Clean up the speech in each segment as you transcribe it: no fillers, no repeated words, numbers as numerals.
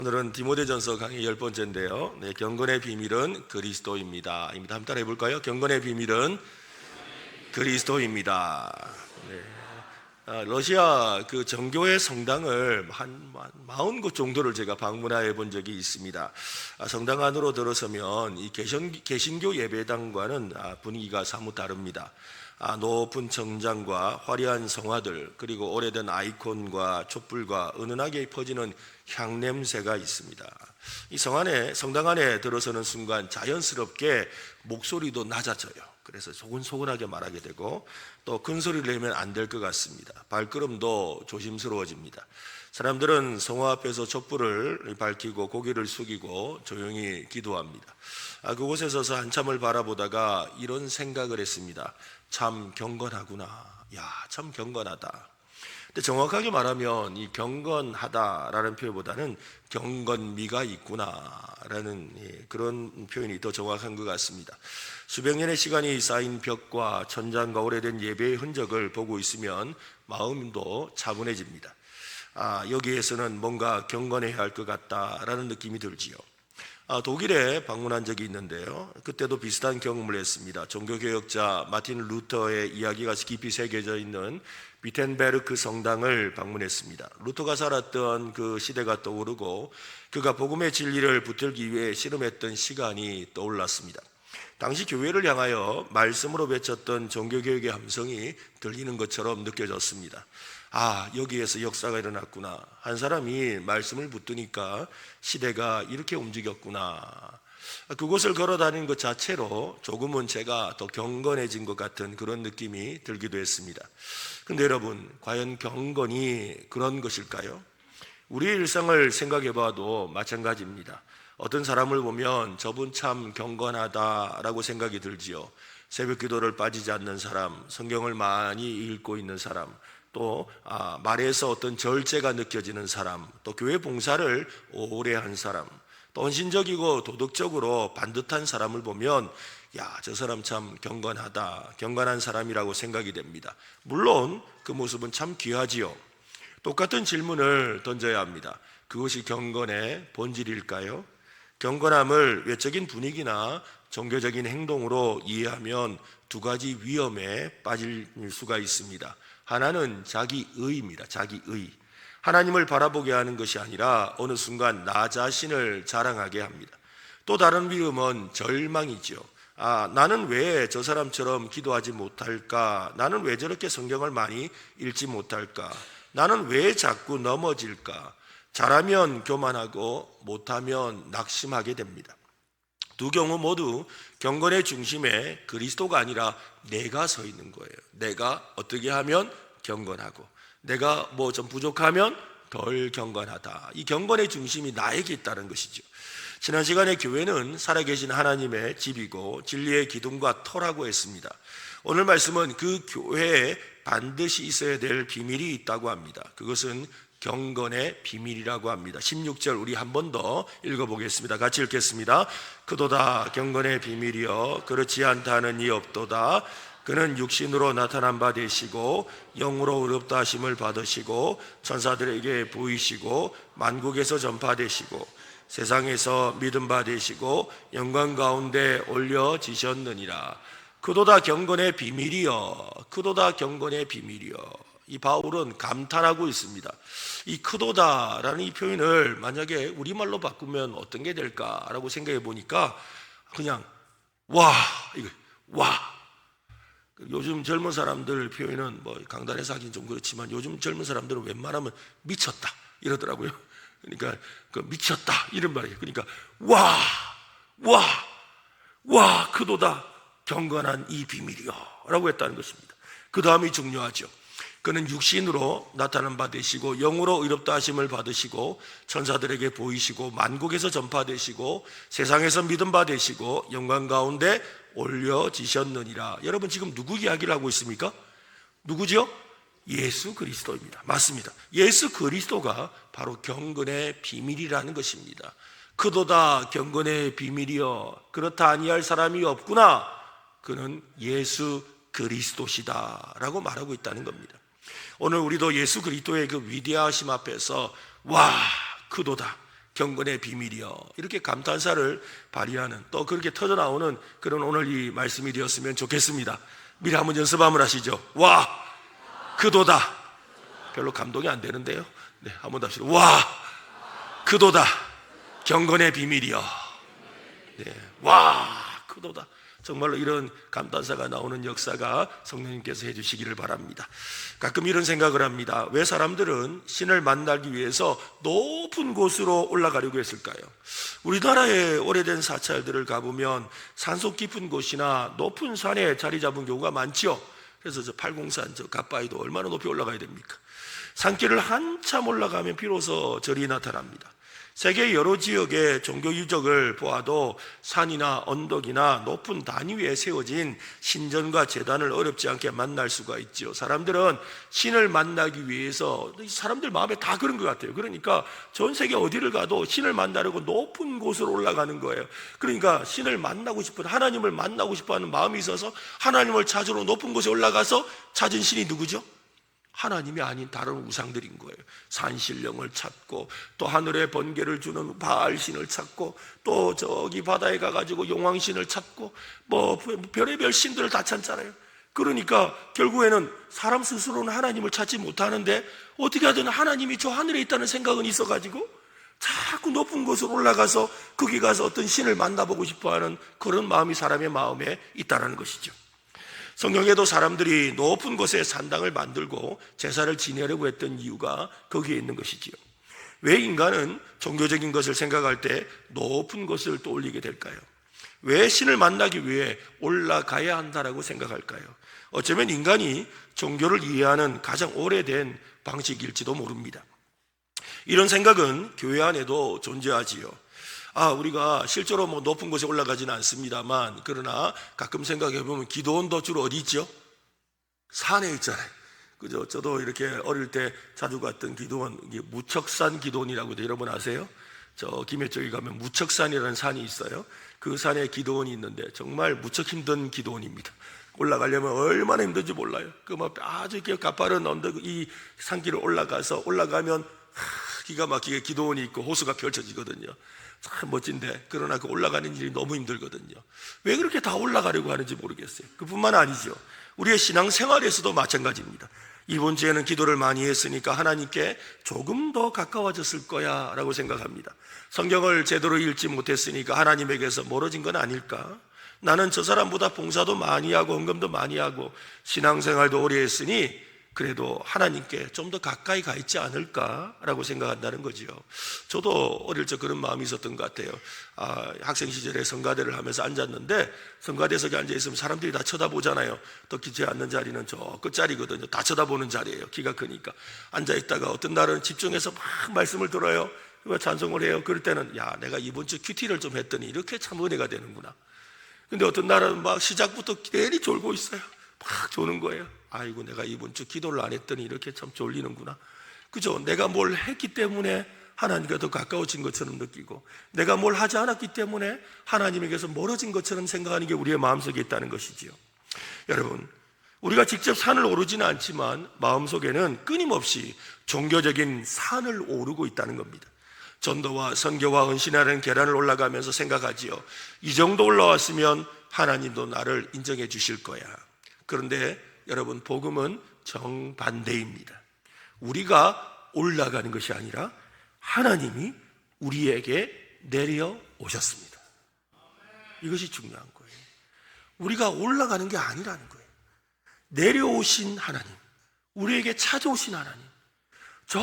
오늘은 디모데전서 강의 10번째인데요. 경건의 비밀은 그리스도입니다. 한번 따라 해볼까요? 경건의 비밀은 그리스도입니다. 러시아 그 정교회 성당을 한 40곳 정도를 제가 방문해 본 적이 있습니다. 성당 안으로 들어서면 이 개신교 예배당과는 분위기가 사뭇 다릅니다. 높은 정장과 화려한 성화들, 그리고 오래된 아이콘과 촛불과 은은하게 퍼지는 향냄새가 있습니다. 이 성당 안에 들어서는 순간 자연스럽게 목소리도 낮아져요. 그래서 소근소근하게 말하게 되고 또 큰 소리를 내면 안 될 것 같습니다. 발걸음도 조심스러워집니다. 사람들은 성화 앞에서 촛불을 밝히고 고개를 숙이고 조용히 기도합니다. 그곳에 서서 한참을 바라보다가 이런 생각을 했습니다. 참 경건하구나. 야, 참 경건하다. 근데 정확하게 말하면 이 경건하다라는 표현보다는 경건미가 있구나라는 그런 표현이 더 정확한 것 같습니다. 수백 년의 시간이 쌓인 벽과 천장과 오래된 예배의 흔적을 보고 있으면 마음도 차분해집니다. 여기에서는 뭔가 경건해야 할 것 같다라는 느낌이 들지요. 독일에 방문한 적이 있는데요. 그때도 비슷한 경험을 했습니다. 종교개혁자 마틴 루터의 이야기가 깊이 새겨져 있는 비텐베르크 성당을 방문했습니다. 루터가 살았던 그 시대가 떠오르고 그가 복음의 진리를 붙들기 위해 씨름했던 시간이 떠올랐습니다. 당시 교회를 향하여 말씀으로 외쳤던 종교개혁의 함성이 들리는 것처럼 느껴졌습니다. 여기에서 역사가 일어났구나. 한 사람이 말씀을 붙드니까 시대가 이렇게 움직였구나. 그곳을 걸어 다니는 것 자체로 조금은 제가 더 경건해진 것 같은 그런 느낌이 들기도 했습니다. 근데 여러분, 과연 경건이 그런 것일까요? 우리의 일상을 생각해 봐도 마찬가지입니다. 어떤 사람을 보면 저분 참 경건하다라고 생각이 들지요. 새벽 기도를 빠지지 않는 사람, 성경을 많이 읽고 있는 사람, 또 말에서 어떤 절제가 느껴지는 사람, 또 교회 봉사를 오래 한 사람, 또 헌신적이고 도덕적으로 반듯한 사람을 보면 저 사람 참 경건하다, 경건한 사람이라고 생각이 됩니다. 물론 그 모습은 참 귀하지요. 똑같은 질문을 던져야 합니다. 그것이 경건의 본질일까요? 경건함을 외적인 분위기나 종교적인 행동으로 이해하면 두 가지 위험에 빠질 수가 있습니다. 하나는 자기의입니다. 자기의. 하나님을 바라보게 하는 것이 아니라 어느 순간 나 자신을 자랑하게 합니다. 또 다른 위험은 절망이죠. 나는 왜 저 사람처럼 기도하지 못할까? 나는 왜 저렇게 성경을 많이 읽지 못할까? 나는 왜 자꾸 넘어질까? 잘하면 교만하고 못하면 낙심하게 됩니다. 두 경우 모두 경건의 중심에 그리스도가 아니라 내가 서 있는 거예요. 내가 어떻게 하면 경건하고, 내가 뭐 좀 부족하면 덜 경건하다. 이 경건의 중심이 나에게 있다는 것이죠. 지난 시간에 교회는 살아계신 하나님의 집이고 진리의 기둥과 터라고 했습니다. 오늘 말씀은 그 교회에 반드시 있어야 될 비밀이 있다고 합니다. 그것은 경건의 비밀이라고 합니다. 16절 우리 한 번 더 읽어보겠습니다. 같이 읽겠습니다. 그도다 경건의 비밀이여 그렇지 않다는 이 없도다. 그는 육신으로 나타난 바 되시고 영으로 의롭다 하심을 받으시고 천사들에게 보이시고 만국에서 전파되시고 세상에서 믿음 바 되시고 영광 가운데 올려지셨느니라. 그도다 경건의 비밀이여 그도다 경건의 비밀이여. 이 바울은 감탄하고 있습니다. 이 크도다라는 이 표현을 만약에 우리말로 바꾸면 어떤 게 될까라고 생각해 보니까 그냥 와. 요즘 젊은 사람들 표현은 뭐 강단에서 하긴 좀 그렇지만 요즘 젊은 사람들은 웬만하면 미쳤다 이러더라고요. 그러니까 그 미쳤다 이런 말이에요. 그러니까 크도다 경건한 이 비밀이요 라고 했다는 것입니다. 그 다음이 중요하죠. 그는 육신으로 나타난 바 되시고 영으로 의롭다 하심을 받으시고 천사들에게 보이시고 만국에서 전파되시고 세상에서 믿음 바 되시고 영광 가운데 올려지셨느니라. 여러분 지금 누구 이야기를 하고 있습니까? 누구죠? 예수 그리스도입니다. 맞습니다. 예수 그리스도가 바로 경건의 비밀이라는 것입니다. 그도다 경건의 비밀이여 그렇다 아니할 사람이 없구나. 그는 예수 그리스도시다 라고 말하고 있다는 겁니다. 오늘 우리도 예수 그리스도의 그 위대하심 앞에서 그도다 경건의 비밀이여. 이렇게 감탄사를 발휘하는, 또 그렇게 터져나오는 그런 오늘 이 말씀이 되었으면 좋겠습니다. 미리 한번 연습 한번 하시죠. 와, 그도다. 별로 감동이 안 되는데요. 네, 한번 더 합시다. 와, 그도다. 경건의 비밀이여. 네, 와, 그도다. 정말로 이런 감탄사가 나오는 역사가 성령님께서 해주시기를 바랍니다. 가끔 이런 생각을 합니다. 왜 사람들은 신을 만나기 위해서 높은 곳으로 올라가려고 했을까요? 우리나라의 오래된 사찰들을 가보면 산속 깊은 곳이나 높은 산에 자리 잡은 경우가 많지요. 그래서 저 팔공산, 저 갓바위도 얼마나 높이 올라가야 됩니까? 산길을 한참 올라가면 비로소 절이 나타납니다. 세계 여러 지역의 종교 유적을 보아도 산이나 언덕이나 높은 단 위에 세워진 신전과 제단을 어렵지 않게 만날 수가 있죠. 사람들은 신을 만나기 위해서, 사람들 마음에 다 그런 것 같아요. 그러니까 전 세계 어디를 가도 신을 만나려고 높은 곳으로 올라가는 거예요. 그러니까 신을 만나고 싶은, 하나님을 만나고 싶어하는 마음이 있어서 하나님을 찾으러 높은 곳에 올라가서 찾은 신이 누구죠? 하나님이 아닌 다른 우상들인 거예요. 산신령을 찾고, 또 하늘에 번개를 주는 바알신을 찾고, 또 저기 바다에 가가지고 용왕신을 찾고, 뭐 별의별 신들을 다 찾잖아요. 그러니까 결국에는 사람 스스로는 하나님을 찾지 못하는데 어떻게 하든 하나님이 저 하늘에 있다는 생각은 있어가지고 자꾸 높은 곳으로 올라가서 거기 가서 어떤 신을 만나보고 싶어하는 그런 마음이 사람의 마음에 있다는 것이죠. 성경에도 사람들이 높은 곳에 산당을 만들고 제사를 지내려고 했던 이유가 거기에 있는 것이지요. 왜 인간은 종교적인 것을 생각할 때 높은 곳을 떠올리게 될까요? 왜 신을 만나기 위해 올라가야 한다라고 생각할까요? 어쩌면 인간이 종교를 이해하는 가장 오래된 방식일지도 모릅니다. 이런 생각은 교회 안에도 존재하지요. 우리가 실제로 뭐 높은 곳에 올라가지는 않습니다만, 그러나 가끔 생각해 보면 기도원도 주로 어디 있죠? 산에 있잖아요. 그죠? 저도 이렇게 어릴 때 자주 갔던 기도원, 무척산 기도원이라고 여러분 아세요? 저 김해 쪽에 가면 무척산이라는 산이 있어요. 그 산에 기도원이 있는데 정말 무척 힘든 기도원입니다. 올라가려면 얼마나 힘든지 몰라요. 그 막 아주 이렇게 가파른 언덕, 이 산길을 올라가면 기가 막히게 기도원이 있고 호수가 펼쳐지거든요. 참 멋진데, 그러나 그 올라가는 일이 너무 힘들거든요. 왜 그렇게 다 올라가려고 하는지 모르겠어요. 그뿐만 아니죠. 우리의 신앙생활에서도 마찬가지입니다. 이번 주에는 기도를 많이 했으니까 하나님께 조금 더 가까워졌을 거야 라고 생각합니다. 성경을 제대로 읽지 못했으니까 하나님에게서 멀어진 건 아닐까? 나는 저 사람보다 봉사도 많이 하고 헌금도 많이 하고 신앙생활도 오래 했으니 그래도 하나님께 좀 더 가까이 가 있지 않을까라고 생각한다는 거지요. 저도 어릴 적 그런 마음이 있었던 것 같아요. 학생 시절에 성가대를 하면서 앉았는데, 성가대석에 앉아있으면 사람들이 다 쳐다보잖아요. 특히 제 앉는 자리는 저 끝자리거든요. 다 쳐다보는 자리예요. 키가 크니까. 앉아있다가 어떤 날은 집중해서 막 말씀을 들어요. 찬송을 해요. 그럴 때는 내가 이번 주 큐티를 좀 했더니 이렇게 참 은혜가 되는구나. 근데 어떤 날은 막 시작부터 괜히 졸고 있어요. 막 조는 거예요. 아이고, 내가 이번 주 기도를 안 했더니 이렇게 참 졸리는구나. 그죠? 내가 뭘 했기 때문에 하나님과 더 가까워진 것처럼 느끼고, 내가 뭘 하지 않았기 때문에 하나님에게서 멀어진 것처럼 생각하는 게 우리의 마음속에 있다는 것이지요. 여러분, 우리가 직접 산을 오르지는 않지만 마음속에는 끊임없이 종교적인 산을 오르고 있다는 겁니다. 전도와 선교와 헌신하는 계단을 올라가면서 생각하지요. 이 정도 올라왔으면 하나님도 나를 인정해 주실 거야. 그런데 여러분, 복음은 정반대입니다. 우리가 올라가는 것이 아니라 하나님이 우리에게 내려오셨습니다. 이것이 중요한 거예요. 우리가 올라가는 게 아니라는 거예요. 내려오신 하나님, 우리에게 찾아오신 하나님, 저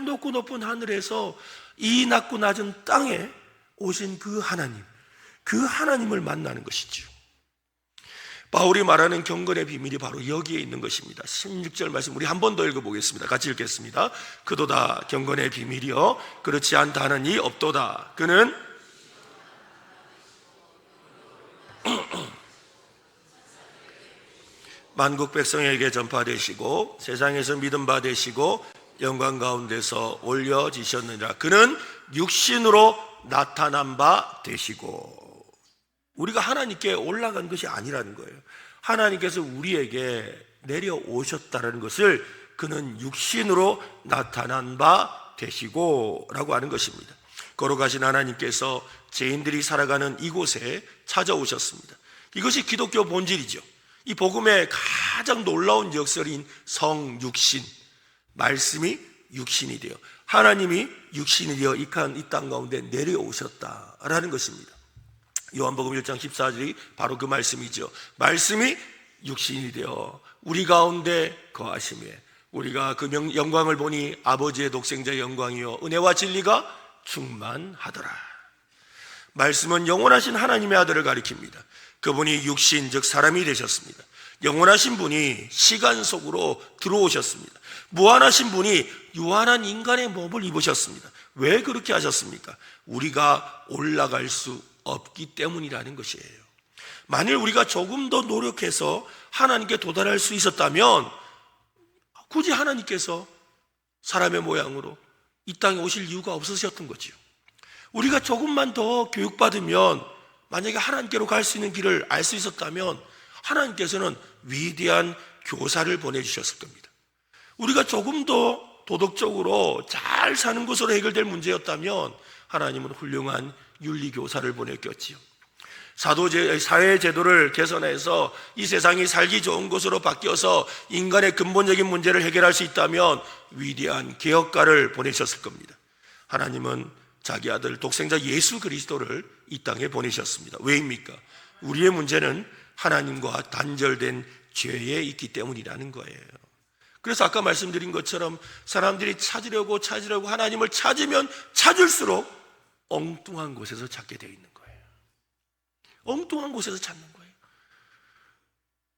높고 높은 하늘에서 이 낮고 낮은 땅에 오신 그 하나님, 그 하나님을 만나는 것이지요. 바울이 말하는 경건의 비밀이 바로 여기에 있는 것입니다. 16절 말씀 우리 한 번 더 읽어보겠습니다. 같이 읽겠습니다. 그도다 경건의 비밀이여 그렇지 않다 하는 이 없도다. 그는 만국 백성에게 전파되시고 세상에서 믿음 받으시고 영광 가운데서 올려지셨느니라. 그는 육신으로 나타난 바 되시고. 우리가 하나님께 올라간 것이 아니라는 거예요. 하나님께서 우리에게 내려오셨다는 것을 그는 육신으로 나타난 바 되시고 라고 하는 것입니다. 걸어가신 하나님께서 죄인들이 살아가는 이곳에 찾아오셨습니다. 이것이 기독교 본질이죠. 이 복음의 가장 놀라운 역설인 성육신, 말씀이 육신이 되어 하나님이 육신이 되어 이 땅 가운데 내려오셨다라는 것입니다. 요한복음 1장 14절이 바로 그 말씀이죠. 말씀이 육신이 되어 우리 가운데 거하심에 우리가 그 영광을 보니 아버지의 독생자의 영광이요 은혜와 진리가 충만하더라. 말씀은 영원하신 하나님의 아들을 가리킵니다. 그분이 육신 즉 사람이 되셨습니다. 영원하신 분이 시간 속으로 들어오셨습니다. 무한하신 분이 유한한 인간의 몸을 입으셨습니다. 왜 그렇게 하셨습니까? 우리가 올라갈 수 없기 때문이라는 것이에요. 만일 우리가 조금 더 노력해서 하나님께 도달할 수 있었다면 굳이 하나님께서 사람의 모양으로 이 땅에 오실 이유가 없으셨던 거지요. 우리가 조금만 더 교육받으면 만약에 하나님께로 갈 수 있는 길을 알 수 있었다면 하나님께서는 위대한 교사를 보내주셨을 겁니다. 우리가 조금 더 도덕적으로 잘 사는 것으로 해결될 문제였다면 하나님은 훌륭한 윤리교사를 보냈겠지요. 사회제도를 개선해서 이 세상이 살기 좋은 곳으로 바뀌어서 인간의 근본적인 문제를 해결할 수 있다면 위대한 개혁가를 보내셨을 겁니다. 하나님은 자기 아들 독생자 예수 그리스도를 이 땅에 보내셨습니다. 왜입니까? 우리의 문제는 하나님과 단절된 죄에 있기 때문이라는 거예요. 그래서 아까 말씀드린 것처럼 사람들이 찾으려고 하나님을 찾으면 찾을수록 엉뚱한 곳에서 찾게 되어 있는 거예요. 엉뚱한 곳에서 찾는 거예요.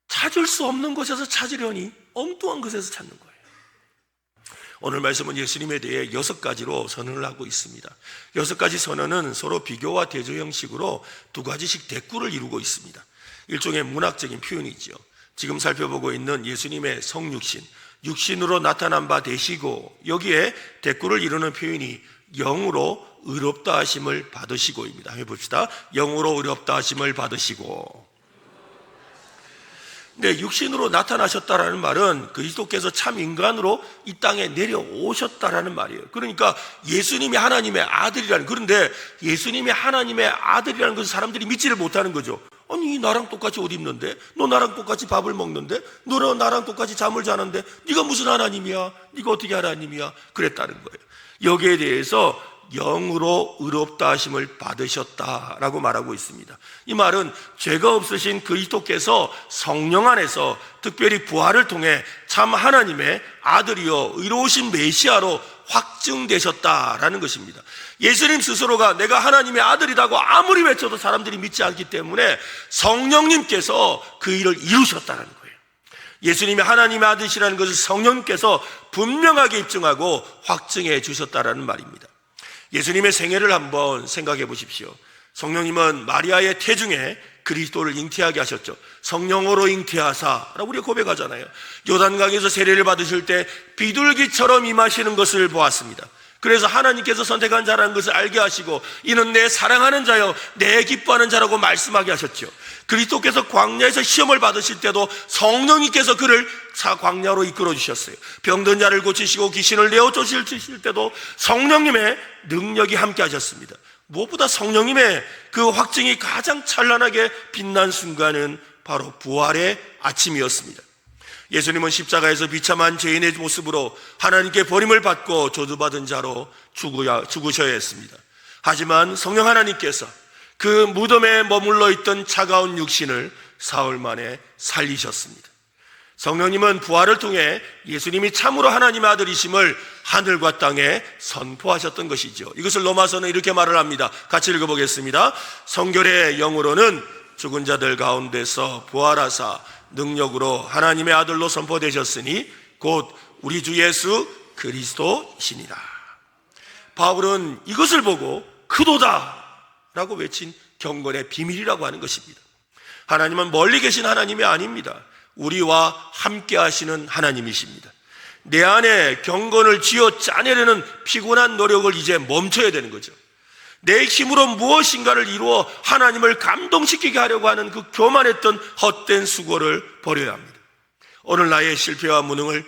찾을 수 없는 곳에서 찾으려니 엉뚱한 곳에서 찾는 거예요. 오늘 말씀은 예수님에 대해 6가지로 선언을 하고 있습니다. 6가지 선언은 서로 비교와 대조 형식으로 2가지씩 대꾸를 이루고 있습니다. 일종의 문학적인 표현이죠. 지금 살펴보고 있는 예수님의 성육신, 육신으로 나타난 바 되시고, 여기에 대꾸를 이루는 표현이 영으로 의롭다 하심을 받으시고입니다. 해봅시다. 영으로 의롭다 하심을 받으시고. 네, 육신으로 나타나셨다라는 말은 그리스도께서 참 인간으로 이 땅에 내려오셨다라는 말이에요. 그러니까 예수님이 하나님의 아들이라는, 그런데 예수님이 하나님의 아들이라는 것을 사람들이 믿지를 못하는 거죠. 아니, 나랑 똑같이 옷 입는데, 너 나랑 똑같이 밥을 먹는데, 너 나랑 똑같이 잠을 자는데 네가 무슨 하나님이야? 네가 어떻게 하나님이야? 그랬다는 거예요. 여기에 대해서 영으로 의롭다 하심을 받으셨다라고 말하고 있습니다. 이 말은 죄가 없으신 그리스도께서 성령 안에서 특별히 부활을 통해 참 하나님의 아들이요 의로우신 메시아로 확증되셨다라는 것입니다. 예수님 스스로가 내가 하나님의 아들이라고 아무리 외쳐도 사람들이 믿지 않기 때문에 성령님께서 그 일을 이루셨다는 거예요. 예수님이 하나님의 아들이라는 것을 성령님께서 분명하게 입증하고 확증해 주셨다라는 말입니다. 예수님의 생애를 한번 생각해 보십시오. 성령님은 마리아의 태중에 그리스도를 잉태하게 하셨죠. 성령으로 잉태하사라고 우리가 고백하잖아요. 요단강에서 세례를 받으실 때 비둘기처럼 임하시는 것을 보았습니다. 그래서 하나님께서 선택한 자라는 것을 알게 하시고 이는 내 사랑하는 자여 내 기뻐하는 자라고 말씀하게 하셨죠. 그리스도께서 광야에서 시험을 받으실 때도 성령님께서 그를 광야로 이끌어 주셨어요. 병든 자를 고치시고 귀신을 내어 쫓으실 때도 성령님의 능력이 함께 하셨습니다. 무엇보다 성령님의 그 확증이 가장 찬란하게 빛난 순간은 바로 부활의 아침이었습니다. 예수님은 십자가에서 비참한 죄인의 모습으로 하나님께 버림을 받고 저주받은 자로 죽으셔야 했습니다. 하지만 성령 하나님께서 그 무덤에 머물러 있던 차가운 육신을 사흘 만에 살리셨습니다. 성령님은 부활을 통해 예수님이 참으로 하나님의 아들이심을 하늘과 땅에 선포하셨던 것이죠. 이것을 로마서는 이렇게 말을 합니다. 같이 읽어보겠습니다. 성결의 영으로는 죽은 자들 가운데서 부활하사 능력으로 하나님의 아들로 선포되셨으니 곧 우리 주 예수 그리스도시니라. 바울은 이것을 보고 그도다 라고 외친 경건의 비밀이라고 하는 것입니다. 하나님은 멀리 계신 하나님이 아닙니다. 우리와 함께 하시는 하나님이십니다. 내 안에 경건을 쥐어 짜내려는 피곤한 노력을 이제 멈춰야 되는 거죠. 내 힘으로 무엇인가를 이루어 하나님을 감동시키게 하려고 하는 그 교만했던 헛된 수고를 버려야 합니다. 오늘 나의 실패와 무능을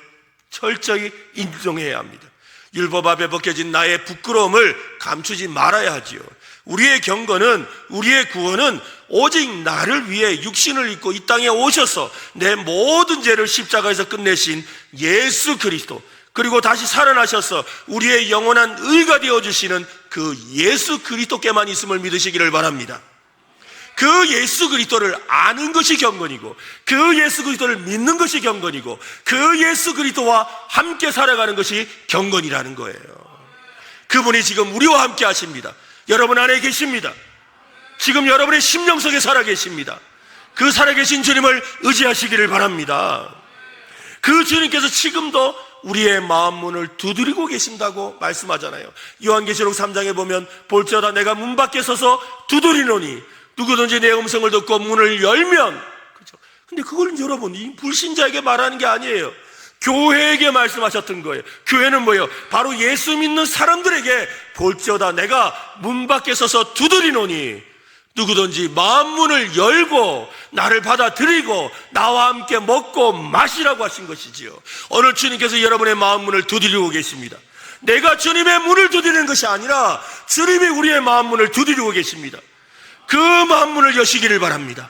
철저히 인정해야 합니다. 율법 앞에 벗겨진 나의 부끄러움을 감추지 말아야 하지요. 우리의 경건은, 우리의 구원은 오직 나를 위해 육신을 입고 이 땅에 오셔서 내 모든 죄를 십자가에서 끝내신 예수 그리스도, 그리고 다시 살아나셔서 우리의 영원한 의가 되어주시는 그 예수 그리스도께만 있음을 믿으시기를 바랍니다. 그 예수 그리스도를 아는 것이 경건이고, 그 예수 그리스도를 믿는 것이 경건이고, 그 예수 그리스도와 함께 살아가는 것이 경건이라는 거예요. 그분이 지금 우리와 함께 하십니다. 여러분 안에 계십니다. 지금 여러분의 심령 속에 살아계십니다. 그 살아계신 주님을 의지하시기를 바랍니다. 그 주님께서 지금도 우리의 마음 문을 두드리고 계신다고 말씀하잖아요. 요한계시록 3장에 보면 볼지어다 내가 문 밖에 서서 두드리노니 누구든지 내 음성을 듣고 문을 열면, 그렇죠? 근데 그걸 여러분 이 불신자에게 말하는 게 아니에요. 교회에게 말씀하셨던 거예요. 교회는 뭐예요? 바로 예수 믿는 사람들에게 볼지어다 내가 문 밖에 서서 두드리노니 누구든지 마음 문을 열고 나를 받아들이고 나와 함께 먹고 마시라고 하신 것이지요. 오늘 주님께서 여러분의 마음 문을 두드리고 계십니다. 내가 주님의 문을 두드리는 것이 아니라 주님이 우리의 마음 문을 두드리고 계십니다. 그 마음 문을 여시기를 바랍니다.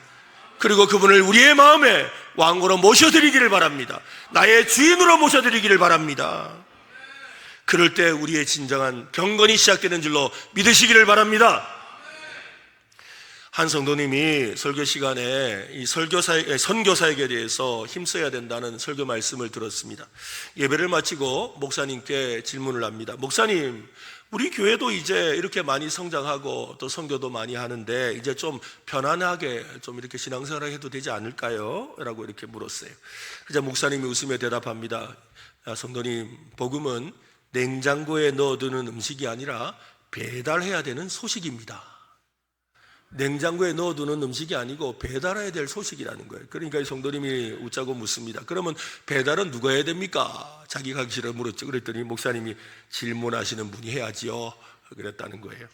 그리고 그분을 우리의 마음에 왕으로 모셔드리기를 바랍니다. 나의 주인으로 모셔드리기를 바랍니다. 그럴 때 우리의 진정한 경건이 시작되는 줄로 믿으시기를 바랍니다. 한 성도님이 설교 시간에 이 선교사에게 대해서 힘써야 된다는 설교 말씀을 들었습니다. 예배를 마치고 목사님께 질문을 합니다. 목사님, 우리 교회도 이제 이렇게 많이 성장하고 또 선교도 많이 하는데 이제 좀 편안하게 좀 이렇게 신앙생활을 해도 되지 않을까요? 라고 이렇게 물었어요. 그래서 목사님이 웃으며 대답합니다. 성도님, 복음은 냉장고에 넣어두는 음식이 아니라 배달해야 되는 소식입니다. 냉장고에 넣어두는 음식이 아니고 배달해야 될 소식이라는 거예요. 그러니까 이 성도님이 웃자고 묻습니다. 그러면 배달은 누가 해야 됩니까? 자기가 하기 싫어 물었죠. 그랬더니 목사님이 질문하시는 분이 해야지요. 그랬다는 거예요.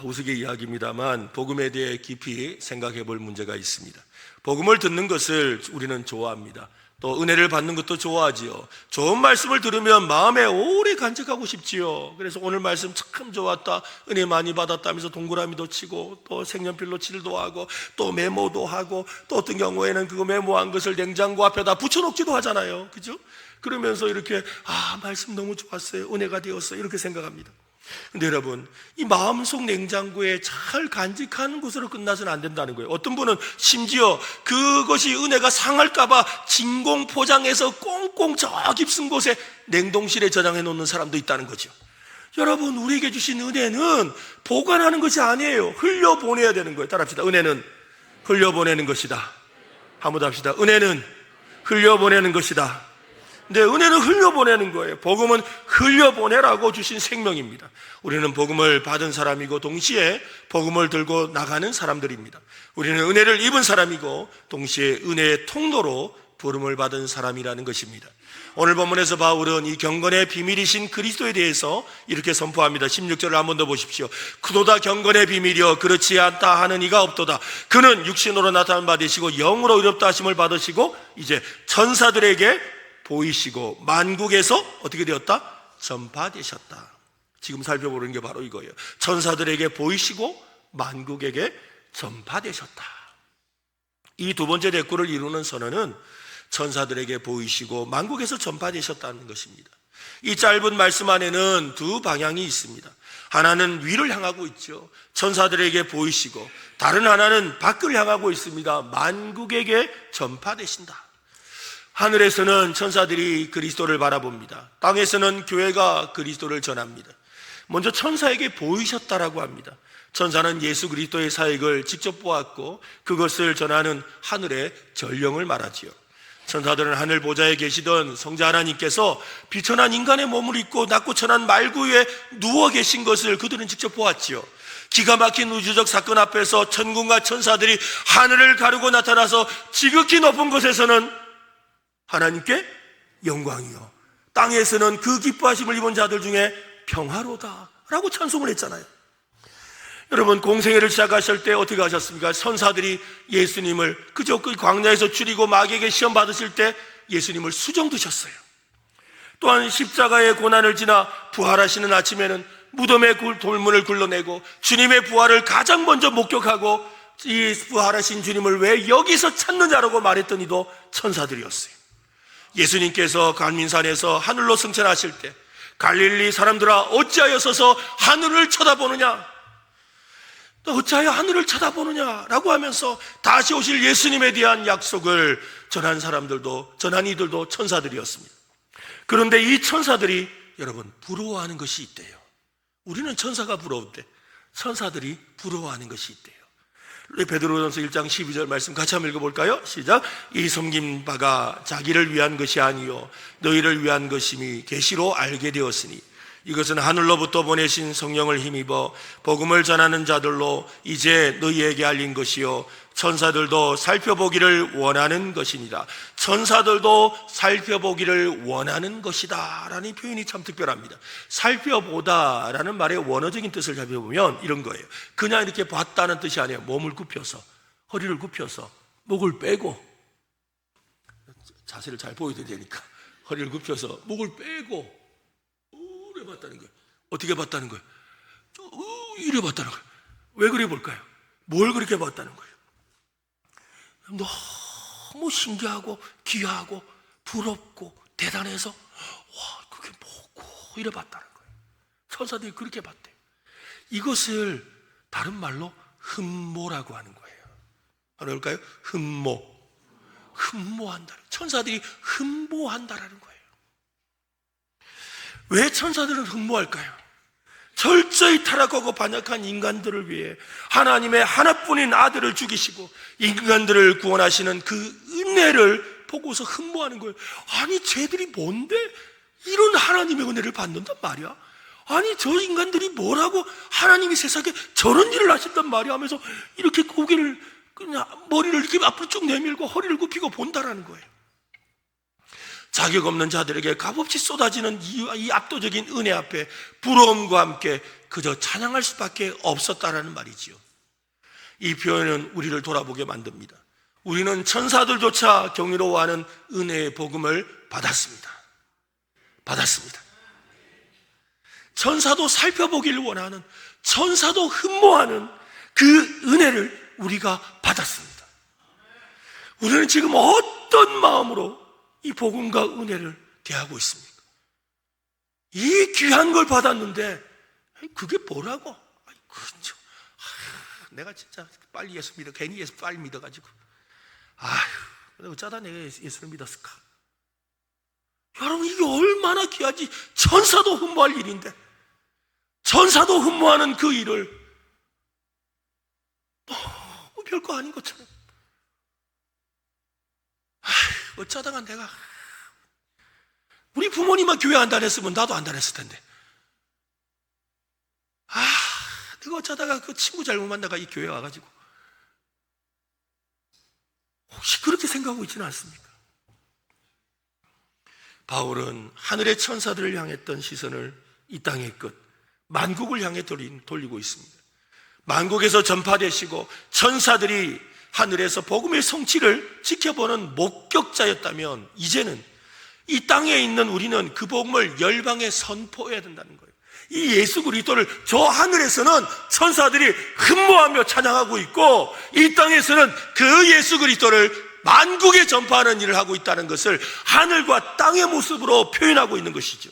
우스개 이야기입니다만 복음에 대해 깊이 생각해 볼 문제가 있습니다. 복음을 듣는 것을 우리는 좋아합니다. 또 은혜를 받는 것도 좋아하지요. 좋은 말씀을 들으면 마음에 오래 간직하고 싶지요. 그래서 오늘 말씀 참 좋았다, 은혜 많이 받았다면서 동그라미도 치고 또 색연필로 칠도 하고 또 메모도 하고 또 어떤 경우에는 그거 메모한 것을 냉장고 앞에다 붙여놓기도 하잖아요. 그죠? 그러면서 이렇게 말씀 너무 좋았어요, 은혜가 되었어요, 이렇게 생각합니다. 근데 여러분, 이 마음속 냉장고에 잘 간직하는 것으로 끝나서는 안 된다는 거예요. 어떤 분은 심지어 그것이 은혜가 상할까봐 진공 포장해서 꽁꽁 저 깊은 곳에 냉동실에 저장해 놓는 사람도 있다는 거죠. 여러분, 우리에게 주신 은혜는 보관하는 것이 아니에요. 흘려보내야 되는 거예요. 따라합시다. 은혜는 흘려보내는 것이다. 한번 더 합시다. 은혜는 흘려보내는 것이다. 근데 은혜는 흘려보내는 거예요. 복음은 흘려보내라고 주신 생명입니다. 우리는 복음을 받은 사람이고 동시에 복음을 들고 나가는 사람들입니다. 우리는 은혜를 입은 사람이고 동시에 은혜의 통로로 부름을 받은 사람이라는 것입니다. 오늘 본문에서 바울은 이 경건의 비밀이신 그리스도에 대해서 이렇게 선포합니다. 16절을 한 번 더 보십시오. 그도다 경건의 비밀이여 그렇지 않다 하는 이가 없도다. 그는 육신으로 나타난 바 되시고 영으로 의롭다 하심을 받으시고 이제 천사들에게 보이시고 만국에서 어떻게 되었다? 전파되셨다. 지금 살펴보는 게 바로 이거예요. 천사들에게 보이시고 만국에게 전파되셨다. 이 두 번째 대꾸를 이루는 선언은 천사들에게 보이시고 만국에서 전파되셨다는 것입니다. 이 짧은 말씀 안에는 두 방향이 있습니다. 하나는 위를 향하고 있죠. 천사들에게 보이시고, 다른 하나는 밖을 향하고 있습니다. 만국에게 전파되신다. 하늘에서는 천사들이 그리스도를 바라봅니다. 땅에서는 교회가 그리스도를 전합니다. 먼저 천사에게 보이셨다라고 합니다. 천사는 예수 그리스도의 사역을 직접 보았고 그것을 전하는 하늘의 전령을 말하지요. 천사들은 하늘 보좌에 계시던 성자 하나님께서 비천한 인간의 몸을 입고 낮고 천한 말구 위에 누워 계신 것을 그들은 직접 보았지요. 기가 막힌 우주적 사건 앞에서 천군과 천사들이 하늘을 가르고 나타나서 지극히 높은 곳에서는 하나님께 영광이요, 땅에서는 그 기뻐하심을 입은 자들 중에 평화로다 라고 찬송을 했잖아요. 여러분, 공생애를 시작하실 때 어떻게 하셨습니까? 천사들이 예수님을 그저 그 광야에서 줄이고 마귀에게 시험 받으실 때 예수님을 수정 두셨어요. 또한 십자가의 고난을 지나 부활하시는 아침에는 무덤의 돌문을 굴러내고 주님의 부활을 가장 먼저 목격하고 이 부활하신 주님을 왜 여기서 찾느냐라고 말했던 이도 천사들이었어요. 예수님께서 감민산에서 하늘로 승천하실 때 갈릴리 사람들아 어찌하여 서서 하늘을 쳐다보느냐, 너 어찌하여 하늘을 쳐다보느냐 라고 하면서 다시 오실 예수님에 대한 약속을 전한 이들도 천사들이었습니다. 그런데 이 천사들이 여러분 부러워하는 것이 있대요. 우리는 천사가 부러운데 천사들이 부러워하는 것이 있대요. 베드로전서 1장 12절 말씀 같이 한번 읽어볼까요? 시작. 이 섬긴 바가 자기를 위한 것이 아니요 너희를 위한 것임이 계시로 알게 되었으니 이것은 하늘로부터 보내신 성령을 힘입어 복음을 전하는 자들로 이제 너희에게 알린 것이요 천사들도 살펴보기를 원하는 것이니라. 천사들도 살펴보기를 원하는 것이다 라는 표현이 참 특별합니다. 살펴보다 라는 말의 원어적인 뜻을 살펴보면 이런 거예요. 그냥 이렇게 봤다는 뜻이 아니에요. 몸을 굽혀서, 허리를 굽혀서, 목을 빼고, 자세를 잘 보여야 되니까 허리를 굽혀서 목을 빼고 이래 봤다는 거예요. 어떻게 봤다는 거예요? 이래 봤다는 거예요. 왜 그래 볼까요? 뭘 그렇게 봤다는 거예요? 너무 신기하고 귀하고 부럽고 대단해서 와 그게 뭐고 이래 봤다는 거예요. 천사들이 그렇게 봤대요. 이것을 다른 말로 흠모라고 하는 거예요. 알아볼까요? 흠모한다. 천사들이 흠모한다라는 거예요. 왜 천사들은 흠모할까요? 철저히 타락하고 반역한 인간들을 위해 하나님의 하나뿐인 아들을 죽이시고 인간들을 구원하시는 그 은혜를 보고서 흠모하는 거예요. 아니 쟤들이 뭔데 이런 하나님의 은혜를 받는단 말이야? 아니 저 인간들이 뭐라고 하나님이 세상에 저런 일을 하신단 말이야 하면서 이렇게 고개를 그냥 머리를 이렇게 앞으로 쭉 내밀고 허리를 굽히고 본다라는 거예요. 자격 없는 자들에게 값없이 쏟아지는 이 압도적인 은혜 앞에 부러움과 함께 그저 찬양할 수밖에 없었다라는 말이지요. 이 표현은 우리를 돌아보게 만듭니다. 우리는 천사들조차 경이로워하는 은혜의 복음을 받았습니다. 천사도 살펴보기를 원하는, 천사도 흠모하는 그 은혜를 우리가 받았습니다. 우리는 지금 어떤 마음으로 이 복음과 은혜를 대하고 있습니까? 이 귀한 걸 받았는데 그게 뭐라고? 그렇죠. 내가 진짜 빨리 예수 믿어, 괜히 예수 빨리 믿어가지고 어쩌다 내가 예수를 믿었을까? 여러분 이게 얼마나 귀하지. 천사도 흠모할 일인데 천사도 흠모하는 그 일을 너무 별거 아닌 것처럼 어쩌다가 내가 우리 부모님만 교회 안 다녔으면 나도 안 다녔을 텐데 내가 어쩌다가 그 친구 잘못 만나가 이 교회 와가지고 혹시 그렇게 생각하고 있지는 않습니까? 바울은 하늘의 천사들을 향했던 시선을 이 땅의 끝 만국을 향해 돌리고 있습니다. 만국에서 전파되시고 천사들이 하늘에서 복음의 성취를 지켜보는 목격자였다면 이제는 이 땅에 있는 우리는 그 복음을 열방에 선포해야 된다는 거예요. 이 예수 그리스도를 저 하늘에서는 천사들이 흠모하며 찬양하고 있고 이 땅에서는 그 예수 그리스도를 만국에 전파하는 일을 하고 있다는 것을 하늘과 땅의 모습으로 표현하고 있는 것이죠.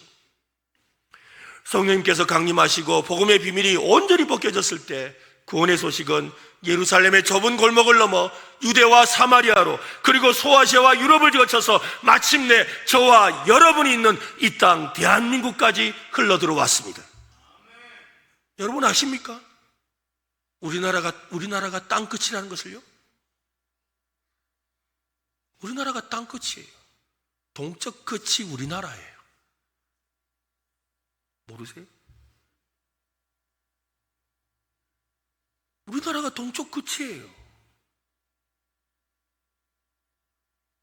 성령님께서 강림하시고 복음의 비밀이 온전히 벗겨졌을 때 구원의 소식은 예루살렘의 좁은 골목을 넘어 유대와 사마리아로 그리고 소아시아와 유럽을 거쳐서 마침내 저와 여러분이 있는 이 땅 대한민국까지 흘러들어왔습니다. 여러분 아십니까? 우리나라가 땅 끝이라는 것을요? 우리나라가 땅 끝이에요. 동쪽 끝이 우리나라예요. 모르세요? 우리나라가 동쪽 끝이에요.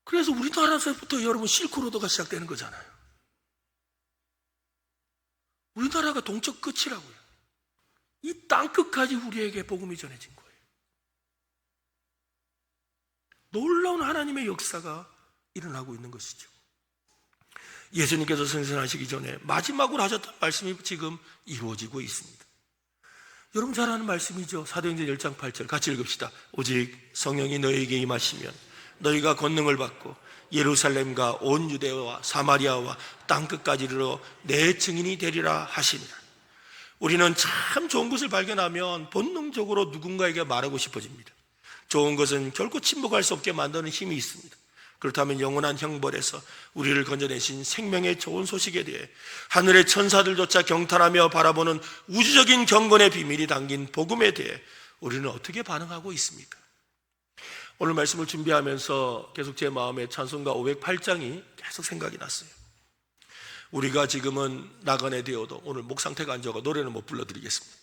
그래서 우리나라에서부터 여러분 실크로드가 시작되는 거잖아요. 우리나라가 동쪽 끝이라고요. 이 땅 끝까지 우리에게 복음이 전해진 거예요. 놀라운 하나님의 역사가 일어나고 있는 것이죠. 예수님께서 승천하시기 전에 마지막으로 하셨던 말씀이 지금 이루어지고 있습니다. 여러분 잘 아는 말씀이죠. 사도행전 1장 8절 같이 읽읍시다. 오직 성령이 너희에게 임하시면 너희가 권능을 받고 예루살렘과 온 유대와 사마리아와 땅끝까지 이르러 내 증인이 되리라 하시니라. 우리는 참 좋은 것을 발견하면 본능적으로 누군가에게 말하고 싶어집니다. 좋은 것은 결코 침묵할 수 없게 만드는 힘이 있습니다. 그렇다면 영원한 형벌에서 우리를 건져내신 생명의 좋은 소식에 대해 하늘의 천사들조차 경탄하며 바라보는 우주적인 경건의 비밀이 담긴 복음에 대해 우리는 어떻게 반응하고 있습니까? 오늘 말씀을 준비하면서 계속 제 마음에 찬송가 508장이 계속 생각이 났어요. 우리가 지금은 나그네 되어도, 오늘 목 상태가 안 좋아 노래는 못 불러드리겠습니다.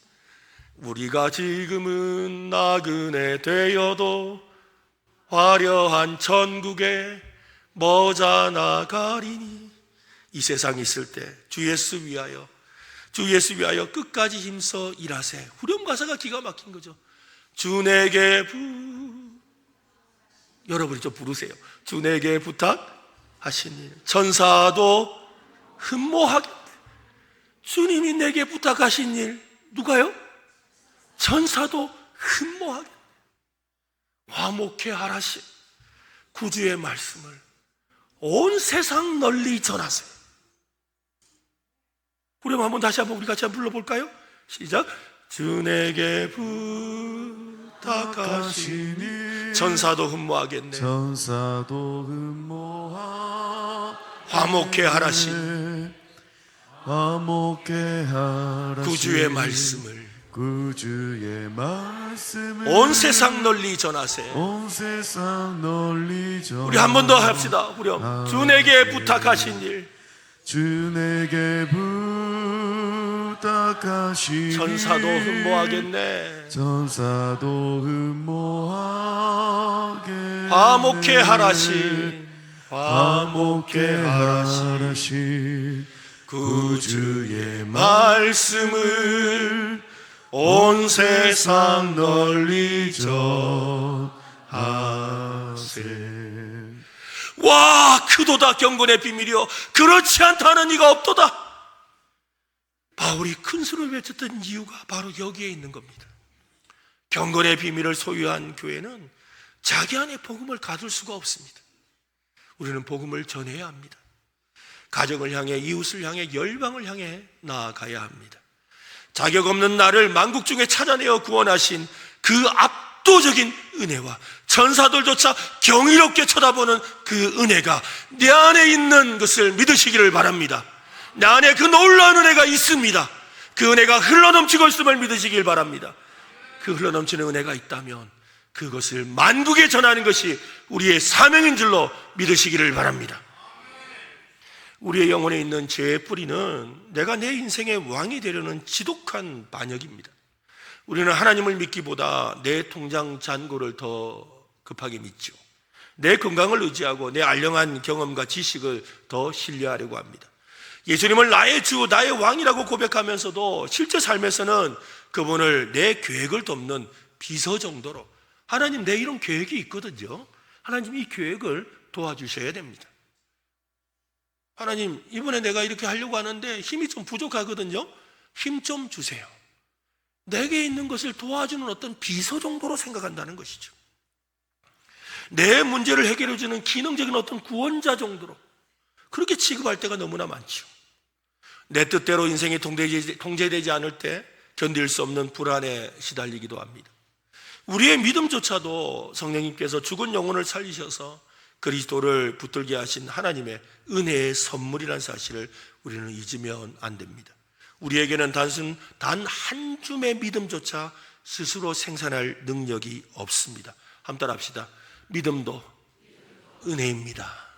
우리가 지금은 나그네 되어도 화려한 천국에 머자 나가리니. 이 세상에 있을 때 주 예수 위하여 끝까지 힘써 일하세. 후렴 가사가 기가 막힌 거죠. 주 내게 여러분이 좀 부르세요. 주 내게 부탁하시니 천사도 흠모하겠네. 주님이 내게 부탁하신 일, 누가요? 천사도 흠모하겠네. 화목해 하라시 구주의 말씀을 온 세상 널리 전하세요. 그럼 한번 다시 한번 우리 같이 한번 불러볼까요? 시작. 주 내게 부탁하시니 천사도 흠모하겠네. 천사도 흠모하 화목해 하라시 화목해 하라시 구주의 말씀을 온 세상 널리 전하세. 온 세상 널리 전하세. 우리 한 번 더 합시다. 후렴. 주 내게 부탁하신 일, 주 내게 부탁하시니 천사도 흠모하겠네. 천사도 흠모하겠네. 화목해 하라시 화목해 하라시 구주의 말씀을 온 세상 널리 전하세. 와, 크도다 경건의 비밀이요 그렇지 않다는 이가 없도다. 바울이 큰 소리를 외쳤던 이유가 바로 여기에 있는 겁니다. 경건의 비밀을 소유한 교회는 자기 안에 복음을 가둘 수가 없습니다. 우리는 복음을 전해야 합니다. 가정을 향해, 이웃을 향해, 열방을 향해 나아가야 합니다. 자격 없는 나를 만국 중에 찾아내어 구원하신 그 압도적인 은혜와 천사들조차 경이롭게 쳐다보는 그 은혜가 내 안에 있는 것을 믿으시기를 바랍니다. 내 안에 그 놀라운 은혜가 있습니다. 그 은혜가 흘러넘치고 있음을 믿으시길 바랍니다. 그 흘러넘치는 은혜가 있다면 그것을 만국에 전하는 것이 우리의 사명인 줄로 믿으시기를 바랍니다. 우리의 영혼에 있는 죄의 뿌리는 내가 내 인생의 왕이 되려는 지독한 반역입니다. 우리는 하나님을 믿기보다 내 통장 잔고를 더 급하게 믿죠. 내 건강을 의지하고 내 알량한 경험과 지식을 더 신뢰하려고 합니다. 예수님을 나의 주, 나의 왕이라고 고백하면서도 실제 삶에서는 그분을 내 계획을 돕는 비서 정도로, 하나님 내 이런 계획이 있거든요, 하나님 이 계획을 도와주셔야 됩니다. 하나님 이번에 내가 이렇게 하려고 하는데 힘이 좀 부족하거든요, 힘 좀 주세요. 내게 있는 것을 도와주는 어떤 비서 정도로 생각한다는 것이죠. 내 문제를 해결해주는 기능적인 어떤 구원자 정도로 그렇게 취급할 때가 너무나 많죠. 내 뜻대로 인생이 통제되지 않을 때 견딜 수 없는 불안에 시달리기도 합니다. 우리의 믿음조차도 성령님께서 죽은 영혼을 살리셔서 그리스도를 붙들게 하신 하나님의 은혜의 선물이라는 사실을 우리는 잊으면 안 됩니다. 우리에게는 단순 단 한 줌의 믿음조차 스스로 생산할 능력이 없습니다. 한번 따라합시다. 믿음도 은혜입니다.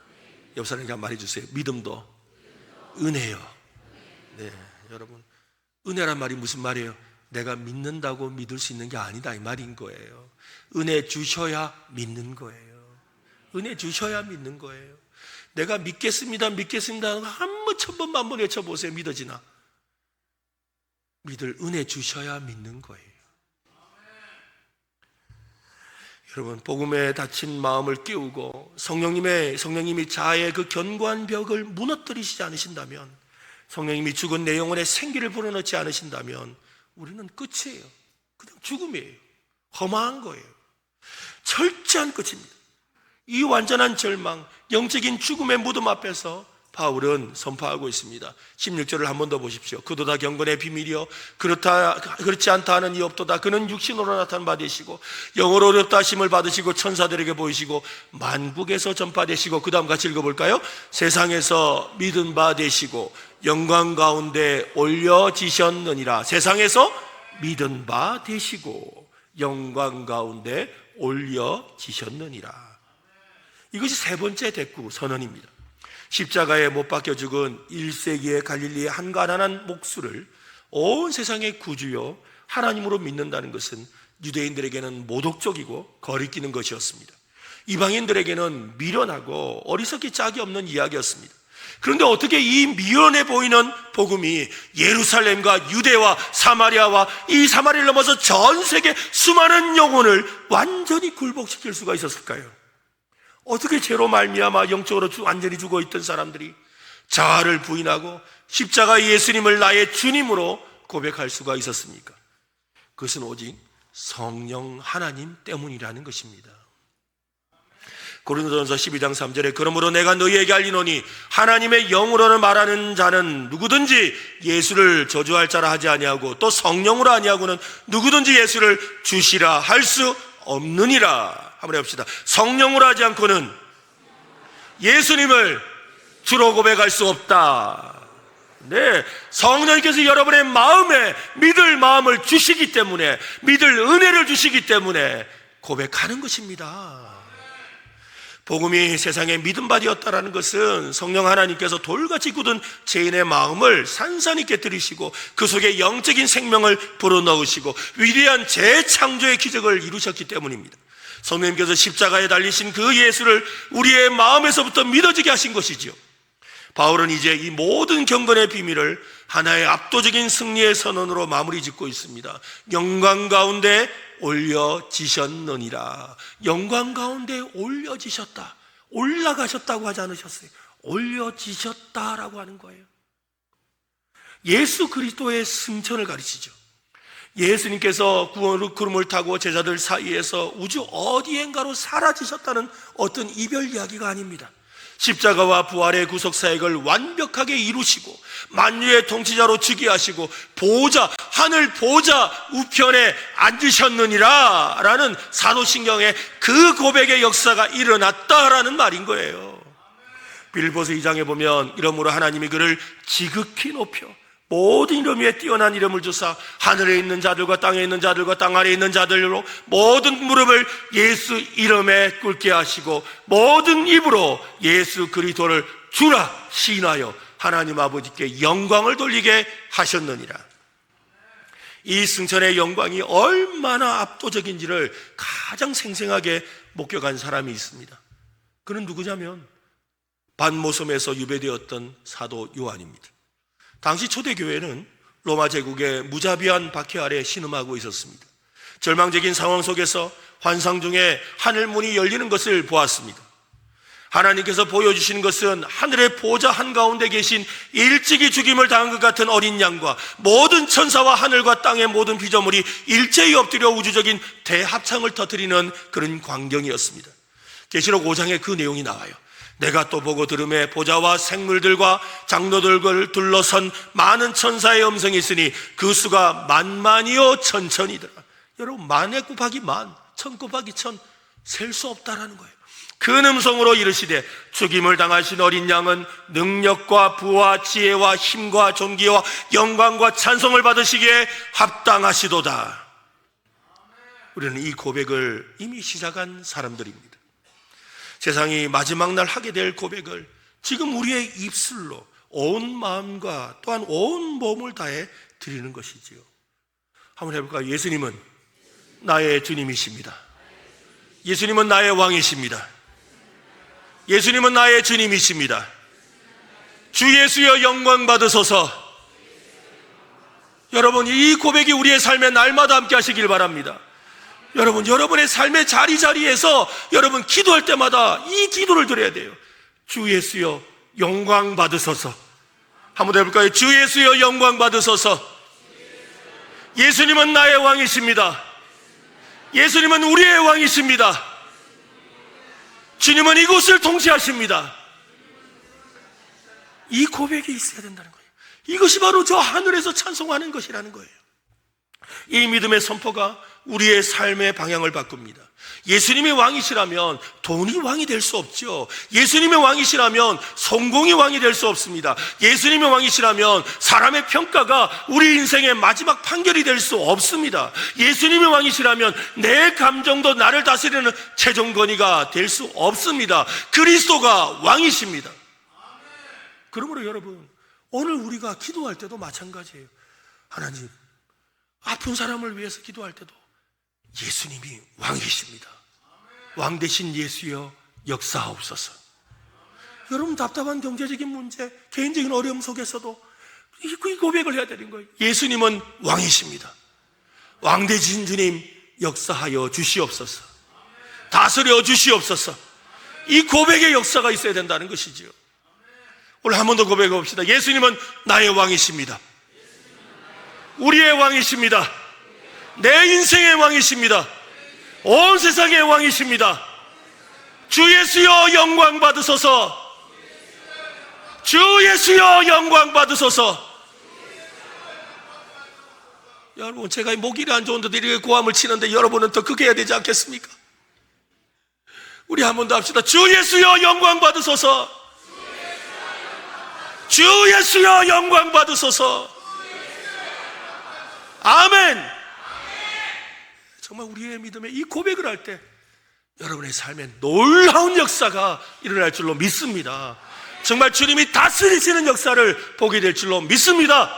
옆 사람에게 말해주세요. 믿음도 은혜요. 네, 여러분, 은혜란 말이 무슨 말이에요? 내가 믿는다고 믿을 수 있는 게 아니다 이 말인 거예요. 은혜 주셔야 믿는 거예요. 은혜 주셔야 믿는 거예요. 내가 믿겠습니다 한번 천번 만번 외쳐보세요. 믿어지나? 믿을 은혜 주셔야 믿는 거예요. 여러분, 복음에 닫힌 마음을 깨우고 성령님이 자아의 그 견고한 벽을 무너뜨리시지 않으신다면, 성령님이 죽은 내 영혼에 생기를 불어넣지 않으신다면 우리는 끝이에요. 그냥 죽음이에요. 허망한 거예요. 철저한 끝입니다. 이 완전한 절망, 영적인 죽음의 무덤 앞에서 바울은 선포하고 있습니다. 16절을 한 번 더 보십시오. 그도 다 경건의 비밀이요 그렇지 않다 하는 이 없도다. 그는 육신으로 나타난 바 되시고 영으로 어렵다 하심을 받으시고 천사들에게 보이시고 만국에서 전파되시고, 그 다음 같이 읽어볼까요? 세상에서 믿은 바 되시고 영광 가운데 올려지셨느니라. 세상에서 믿은 바 되시고 영광 가운데 올려지셨느니라. 이것이 세 번째 대꾸 선언입니다. 십자가에 못 박혀 죽은 1세기의 갈릴리의 한 가난한 목수를 온 세상의 구주요 하나님으로 믿는다는 것은 유대인들에게는 모독적이고 거리끼는 것이었습니다. 이방인들에게는 미련하고 어리석기 짝이 없는 이야기였습니다. 그런데 어떻게 이 미련해 보이는 복음이 예루살렘과 유대와 사마리아와 이 사마리아를 넘어서 전 세계 수많은 영혼을 완전히 굴복시킬 수가 있었을까요? 어떻게 죄로 말미암아 영적으로 완전히 죽어있던 사람들이 자아를 부인하고 십자가 예수님을 나의 주님으로 고백할 수가 있었습니까? 그것은 오직 성령 하나님 때문이라는 것입니다. 고린도전서 12장 3절에 그러므로 내가 너희에게 알리노니 하나님의 영으로는 말하는 자는 누구든지 예수를 저주할 자라 하지 아니하고 또 성령으로 아니하고는 누구든지 예수를 주시라 할 수 없느니라. 한번 해봅시다. 성령으로 하지 않고는 예수님을 주로 고백할 수 없다. 네, 성령님께서 여러분의 마음에 믿을 마음을 주시기 때문에, 믿을 은혜를 주시기 때문에 고백하는 것입니다. 복음이 세상에 믿음 바되었다라는 것은 성령 하나님께서 돌같이 굳은 죄인의 마음을 산산히 깨뜨리시고 그 속에 영적인 생명을 불어넣으시고 위대한 재창조의 기적을 이루셨기 때문입니다. 성령님께서 십자가에 달리신 그 예수를 우리의 마음에서부터 믿어지게 하신 것이지요. 바울은 이제 이 모든 경건의 비밀을 하나의 압도적인 승리의 선언으로 마무리 짓고 있습니다. 영광 가운데 올려지셨느니라. 영광 가운데 올려지셨다. 올라가셨다고 하지 않으셨어요. 올려지셨다라고 하는 거예요. 예수 그리스도의 승천을 가르치죠. 예수님께서 구름을 타고 제자들 사이에서 우주 어디엔가로 사라지셨다는 어떤 이별 이야기가 아닙니다. 십자가와 부활의 구속 사역을 완벽하게 이루시고 만유의 통치자로 즉위하시고 하늘 보좌 우편에 앉으셨느니라 라는 사도신경에 그 고백의 역사가 일어났다라는 말인 거예요. 빌보스 2장에 보면 이러므로 하나님이 그를 지극히 높여 모든 이름 위에 뛰어난 이름을 주사 하늘에 있는 자들과 땅에 있는 자들과 땅 아래에 있는 자들로 모든 무릎을 예수 이름에 꿇게 하시고 모든 입으로 예수 그리스도를 주라 시인하여 하나님 아버지께 영광을 돌리게 하셨느니라. 이 승천의 영광이 얼마나 압도적인지를 가장 생생하게 목격한 사람이 있습니다. 그는 누구냐면 반모섬에서 유배되었던 사도 요한입니다. 당시 초대교회는 로마 제국의 무자비한 박해 아래 신음하고 있었습니다. 절망적인 상황 속에서 환상 중에 하늘문이 열리는 것을 보았습니다. 하나님께서 보여주시는 것은 하늘의 보좌 한가운데 계신 일찍이 죽임을 당한 것 같은 어린 양과 모든 천사와 하늘과 땅의 모든 피조물이 일제히 엎드려 우주적인 대합창을 터뜨리는 그런 광경이었습니다. 계시록 5장에 그 내용이 나와요. 내가 또 보고 들음에 보좌와 생물들과 장로들을 둘러선 많은 천사의 음성이 있으니 그 수가 만만이요 천천이더라. 여러분, 만에 곱하기 만, 천 곱하기 천, 셀 수 없다라는 거예요. 큰 음성으로 이르시되 죽임을 당하신 어린 양은 능력과 부와 지혜와 힘과 존귀와 영광과 찬송을 받으시기에 합당하시도다. 우리는 이 고백을 이미 시작한 사람들입니다. 세상이 마지막 날 하게 될 고백을 지금 우리의 입술로 온 마음과 또한 온 몸을 다해 드리는 것이지요. 한번 해볼까요? 예수님은 나의 주님이십니다. 예수님은 나의 왕이십니다. 예수님은 나의 주님이십니다. 주 예수여 영광 받으소서. 여러분, 이 고백이 우리의 삶에 날마다 함께 하시길 바랍니다. 여러분, 여러분의 삶의 자리자리에서 여러분 기도할 때마다 이 기도를 드려야 돼요. 주 예수여 영광 받으소서. 한번 해볼까요? 주 예수여 영광 받으소서. 예수님은 나의 왕이십니다. 예수님은 우리의 왕이십니다. 주님은 이곳을 통치하십니다. 이 고백이 있어야 된다는 거예요. 이것이 바로 저 하늘에서 찬송하는 것이라는 거예요. 이 믿음의 선포가 우리의 삶의 방향을 바꿉니다. 예수님이 왕이시라면 돈이 왕이 될 수 없죠. 예수님의 왕이시라면 성공이 왕이 될 수 없습니다. 예수님의 왕이시라면 사람의 평가가 우리 인생의 마지막 판결이 될 수 없습니다. 예수님의 왕이시라면 내 감정도 나를 다스리는 최종 권위가 될 수 없습니다. 그리스도가 왕이십니다. 그러므로 여러분, 오늘 우리가 기도할 때도 마찬가지예요. 하나님, 아픈 사람을 위해서 기도할 때도 예수님이 왕이십니다. 왕 대신 예수여 역사하옵소서. 여러분, 답답한 경제적인 문제, 개인적인 어려움 속에서도 이 고백을 해야 되는 거예요. 예수님은 왕이십니다. 왕 대신 주님 역사하여 주시옵소서. 다스려 주시옵소서. 이 고백의 역사가 있어야 된다는 것이지요. 오늘 한 번 더 고백해 봅시다. 예수님은 나의 왕이십니다. 우리의 왕이십니다. 내 인생의 왕이십니다. 온 세상의 왕이십니다. 주 예수여 영광 받으소서. 주 예수여 영광 받으소서. 여러분, 제가 목이 안 좋은데도 이렇게 고함을 치는데 여러분은 더 크게 해야 되지 않겠습니까? 우리 한 번 더 합시다. 주 예수여 영광 받으소서. 주 예수여 영광 받으소서. 아멘. 정말 우리의 믿음에 이 고백을 할 때 여러분의 삶에 놀라운 역사가 일어날 줄로 믿습니다. 정말 주님이 다스리시는 역사를 보게 될 줄로 믿습니다.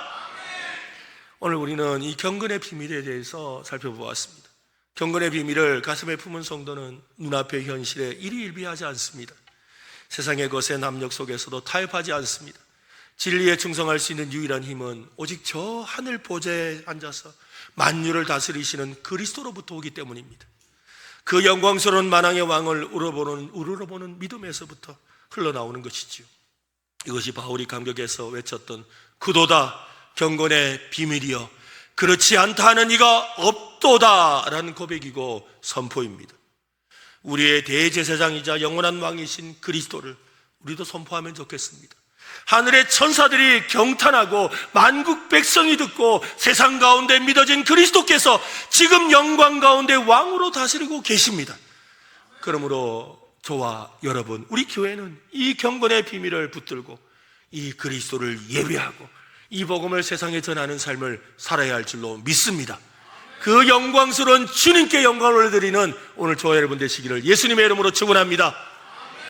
오늘 우리는 이 경건의 비밀에 대해서 살펴보았습니다. 경건의 비밀을 가슴에 품은 성도는 눈앞의 현실에 일희일비하지 않습니다. 세상의 것에 남력 속에서도 타협하지 않습니다. 진리에 충성할 수 있는 유일한 힘은 오직 저 하늘 보좌에 앉아서 만유를 다스리시는 그리스도로부터 오기 때문입니다. 그 영광스러운 만왕의 왕을 우러러보는 믿음에서부터 흘러나오는 것이지요. 이것이 바울이 감격해서 외쳤던 구도다 경건의 비밀이여 그렇지 않다 하는 이가 없도다 라는 고백이고 선포입니다. 우리의 대제사장이자 영원한 왕이신 그리스도를 우리도 선포하면 좋겠습니다. 하늘의 천사들이 경탄하고 만국 백성이 듣고 세상 가운데 믿어진 그리스도께서 지금 영광 가운데 왕으로 다스리고 계십니다. 그러므로 저와 여러분, 우리 교회는 이 경건의 비밀을 붙들고 이 그리스도를 예배하고 이 복음을 세상에 전하는 삶을 살아야 할 줄로 믿습니다. 그 영광스러운 주님께 영광을 드리는 오늘 저와 여러분 되시기를 예수님의 이름으로 축원합니다.